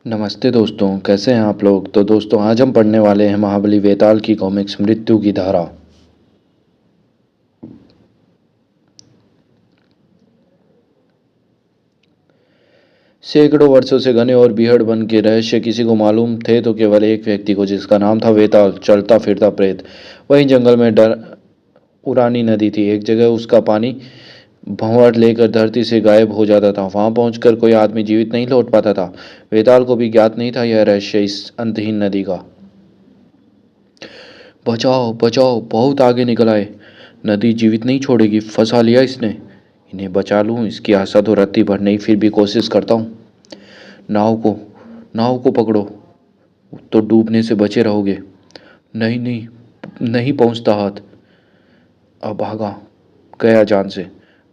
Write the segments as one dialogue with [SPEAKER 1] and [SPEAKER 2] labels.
[SPEAKER 1] नमस्ते दोस्तों, कैसे हैं आप लोग। तो दोस्तों आज हम पढ़ने वाले हैं महाबली वेताल की कॉमिक्स मृत्यु की धारा। सैकड़ों वर्षों से घने और बीहड़ वन के रहस्य किसी को मालूम थे तो केवल एक व्यक्ति को, जिसका नाम था वेताल, चलता फिरता प्रेत। वहीं जंगल में डर उरानी नदी थी। एक जगह उसका पानी भंवर लेकर धरती से गायब हो जाता था। वहां पहुंचकर कोई आदमी जीवित नहीं लौट पाता था। वेताल को भी ज्ञात नहीं था यह रहस्य इस अंतहीन नदी का। बचाओ बचाओ, बहुत आगे निकल आए। नदी जीवित नहीं छोड़ेगी, फंसा लिया इसने। इन्हें बचा लूं, इसकी आशा तो रत्ती भर नहीं, फिर भी कोशिश करता हूँ। नाव को नाव को पकड़ो, तो डूबने से बचे रहोगे। नहीं नहीं, नहीं पहुंचता हाथ। अब भागा गया जान से।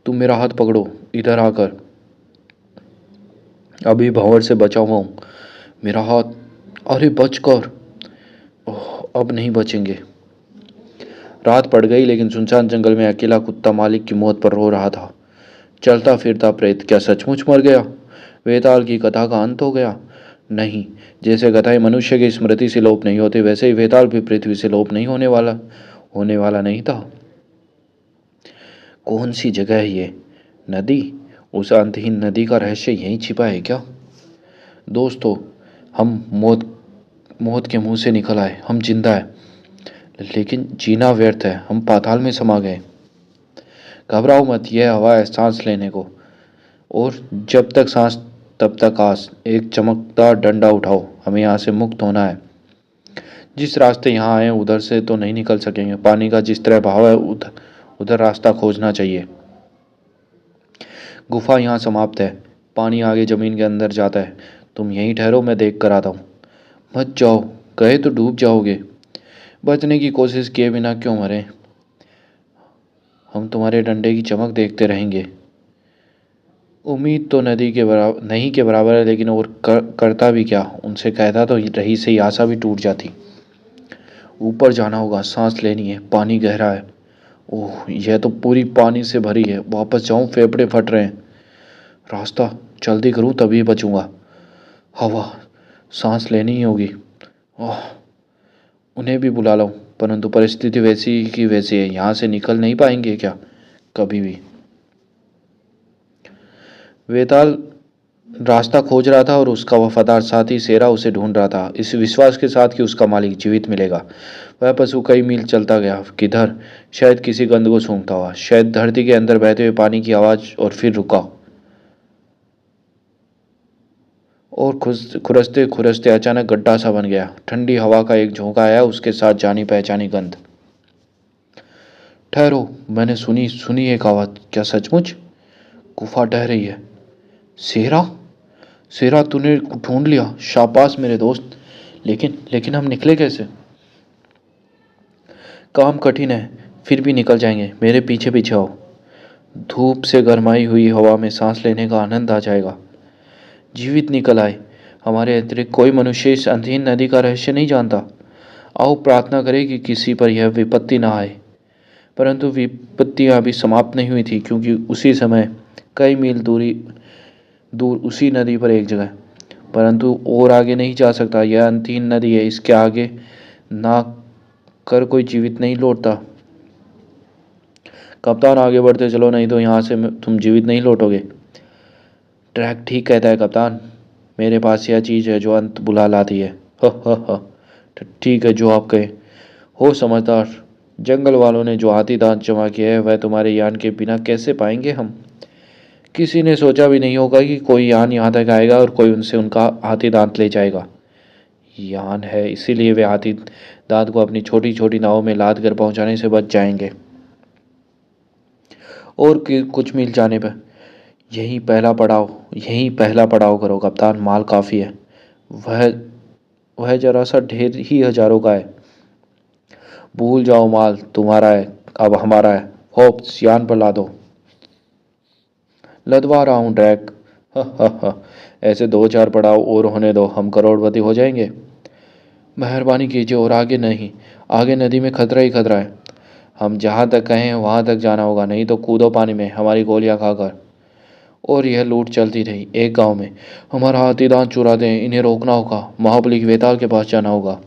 [SPEAKER 1] तुम मेरा हाथ पकड़ो, इधर आकर। अभी भंवर से बचा हुआ हूं, मेरा हाथ। अरे बच कर। ओह, अब नहीं बचेंगे। रात पड़ गई, लेकिन सुनसान जंगल में अकेला कुत्ता मालिक की मौत पर रो रहा था। चलता फिरता प्रेत क्या सचमुच मर गया? वेताल की कथा का अंत हो गया? नहीं। जैसे कथाएं मनुष्य की स्मृति से लोप नहीं होती, वैसे ही वेताल भी पृथ्वी से लोप नहीं होने वाला नहीं था। कौन सी जगह है ये? नदी? उस अंतहीन नदी का रहस्य यहीं छिपा है क्या? दोस्तों, हम मौत मौत के मुंह से निकल आए। हम जिंदा है, लेकिन जीना व्यर्थ है। हम पाताल में समा गए। घबराओ मत, यह हवा है सांस लेने को। और जब तक सांस तब तक आस। एक चमकदार डंडा उठाओ, हमें यहाँ से मुक्त होना है। जिस रास्ते यहाँ आए उधर से तो नहीं निकल सकेंगे। पानी का जिस तरह बहाव है उधर उधर रास्ता खोजना चाहिए। गुफा यहाँ समाप्त है। पानी आगे जमीन के अंदर जाता है। तुम यहीं ठहरो, मैं देख कर आता हूँ। मत जाओ, गए तो डूब जाओगे। बचने की कोशिश किए बिना क्यों मरे? हम तुम्हारे डंडे की चमक देखते रहेंगे। उम्मीद तो नदी के बराबर नहीं के बराबर है, लेकिन और करता भी क्या। उनसे कहता तो रही से ही आशा भी टूट जाती। ऊपर जाना होगा, सांस लेनी है। पानी गहरा है। ओह, यह तो पूरी पानी से भरी है। वापस जाऊं, फेफड़े फट रहे हैं। रास्ता जल्दी करूं तभी बचूंगा। हवा, सांस लेनी ही होगी। ओह, उन्हें भी बुला लो, परंतु परिस्थिति वैसी की वैसी है। यहाँ से निकल नहीं पाएंगे क्या कभी भी? वेताल रास्ता खोज रहा था और उसका वफादार साथी शेरा उसे ढूंढ रहा था, इस विश्वास के साथ कि उसका मालिक जीवित मिलेगा। वह पशु कई मील चलता गया। किधर? शायद किसी गंध को सूंघता हुआ, शायद धरती के अंदर बहते हुए पानी की आवाज। और फिर रुका। और खुरसते खुरसते अचानक गड्ढा सा बन गया। ठंडी हवा का एक झोंका आया, उसके साथ जानी पहचानी गंध। ठहरो, मैंने सुनी सुनी एक आवाज। क्या सचमुच? गुफा ढह रही है। शेरा, शेरा तूने ढूंढ लिया, शाबाश मेरे दोस्त। लेकिन लेकिन हम निकले कैसे? काम कठिन है, फिर भी निकल जाएंगे। मेरे पीछे पीछे आओ। धूप से गरमाई हुई हवा में सांस लेने का आनंद आ जाएगा। जीवित निकल आए। हमारे अतिरिक्त कोई मनुष्य इस अंधीन नदी का रहस्य नहीं जानता। आओ प्रार्थना करें कि किसी पर यह विपत्ति ना आए। परंतु विपत्तियां अभी समाप्त नहीं हुई थी, क्योंकि उसी समय कई मील दूर उसी नदी पर एक जगह, परंतु और आगे नहीं जा सकता। यह अंतहीन नदी है, इसके आगे ना कर कोई जीवित नहीं लौटता। कप्तान, आगे बढ़ते चलो, नहीं तो यहाँ से तुम जीवित नहीं लौटोगे। ट्रैक ठीक कहता है कप्तान। मेरे पास यह चीज़ है जो अंत बुला लाती है। ह ह ह। ठीक है, जो आप कहें। हो समझदार। जंगल वालों ने जो हाथी दांत जमा किया है, वह तुम्हारे यान के बिना कैसे पाएंगे हम? किसी ने सोचा भी नहीं होगा कि कोई यान यहाँ तक आएगा और कोई उनसे उनका हाथी दांत ले जाएगा। यान है, इसीलिए वे हाथी दांत को अपनी छोटी छोटी नावों में लाद कर पहुंचाने से बच जाएंगे। और कुछ मील जाने पर यही पहला पड़ाव करो कप्तान। माल काफ़ी है। वह वह जरा सा ढेर ही हजारों का है। भूल जाओ, माल तुम्हारा है, अब हमारा है। होप्स, यान पर ला दो। लदवा रहा हूँ ड्रैक। ह ऐसे दो चार पड़ाव और होने दो, हम करोड़पति हो जाएंगे। मेहरबानी कीजिए, और आगे नहीं। आगे नदी में खतरा ही खतरा है। हम जहाँ तक कहें वहाँ तक जाना होगा, नहीं तो कूदो पानी में हमारी गोलियां खाकर। और यह लूट चलती रही। एक गांव में हमारा हाथी दांत चुराते हैं, इन्हें रोकना होगा। महाबली के वेताल के पास जाना होगा।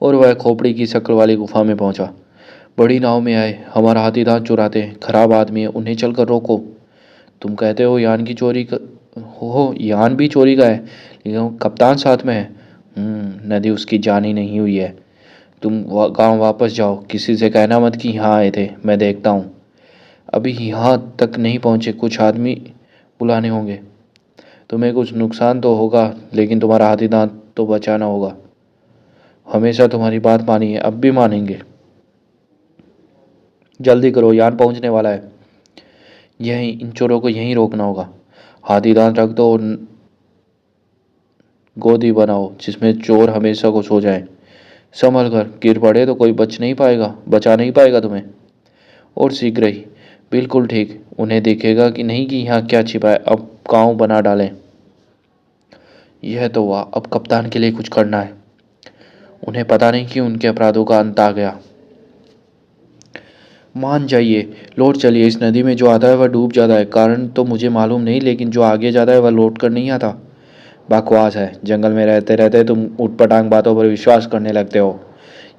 [SPEAKER 1] और वह खोपड़ी की शक्ल वाली गुफा में पहुंचा। बड़ी नाव में आए, हमारा हाथी दांत चुराते हैं, खराब आदमी है, उन्हें चलकर रोको। तुम कहते हो यान की चोरी हो, यान भी चोरी का है, लेकिन कप्तान साथ में है। नदी उसकी जानी नहीं हुई है। तुम गांव वापस जाओ, किसी से कहना मत कि यहाँ आए थे, मैं देखता हूँ। अभी यहाँ तक नहीं पहुँचे, कुछ आदमी बुलाने होंगे। तुम्हें कुछ नुकसान तो होगा, लेकिन तुम्हारा हाथी दांत तो बचाना होगा। हमेशा तुम्हारी बात मानी है, अब भी मानेंगे। जल्दी करो, यान पहुंचने वाला है। यहीं इन चोरों को यहीं रोकना होगा। हाथी दांत रख दो और गोदी बनाओ जिसमें चोर हमेशा को सो जाए। संभल कर, गिर पड़े तो कोई बचा नहीं पाएगा तुम्हें। और शीघ्र ही। बिल्कुल ठीक। उन्हें दिखेगा कि नहीं कि यहाँ क्या छिपा है, अब गांव बना डालें। यह तो हुआ, अब कप्तान के लिए कुछ करना है। उन्हें पता नहीं कि उनके अपराधों का अंत आ गया। मान जाइए, लौट चलिए। इस नदी में जो आता है वह डूब जाता है। कारण तो मुझे मालूम नहीं, लेकिन जो आगे जाता है वह लौट कर नहीं आता। बकवास है, जंगल में रहते रहते तुम उटपटांग बातों पर विश्वास करने लगते हो।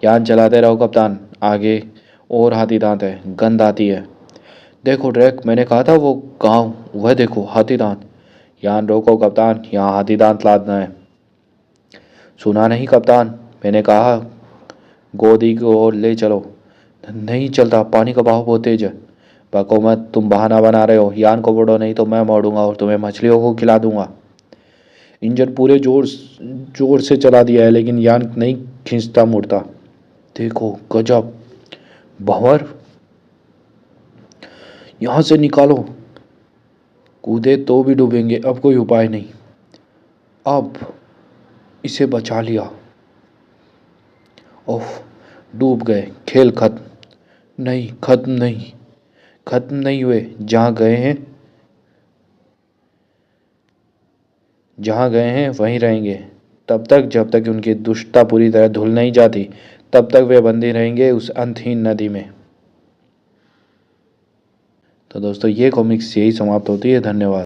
[SPEAKER 1] यान चलाते रहो कप्तान। आगे और हाथी दांत है, गंध आती है। देखो ड्रैक, मैंने कहा था वो गांव, वह देखो हाथी दांत। यान रोको कप्तान, यहाँ हाथी दांत लादना है। सुना नहीं कप्तान, मैंने कहा गोदी को ओर ले चलो। नहीं चलता, पानी का बहाव बहुत तेज है। बको मत, तुम बहाना बना रहे हो। यान को मोड़ो, नहीं तो मैं मोड़ूंगा और तुम्हें मछलियों को खिला दूंगा। इंजन पूरे जोर से चला दिया है, लेकिन यान नहीं खींचता मुड़ता। देखो गजब, भंवर, यहां से निकालो। कूदे तो भी डूबेंगे, अब कोई उपाय नहीं। अब इसे बचा लिया। ओह, डूब गए, खेल खत्म। नहीं, खत्म नहीं हुए। जहाँ गए हैं वहीं रहेंगे। तब तक जब तक उनकी दुष्टता पूरी तरह धुल नहीं जाती, तब तक वे बंदी रहेंगे उस अंतहीन नदी में। तो दोस्तों, ये कॉमिक्स यही समाप्त होती है। धन्यवाद।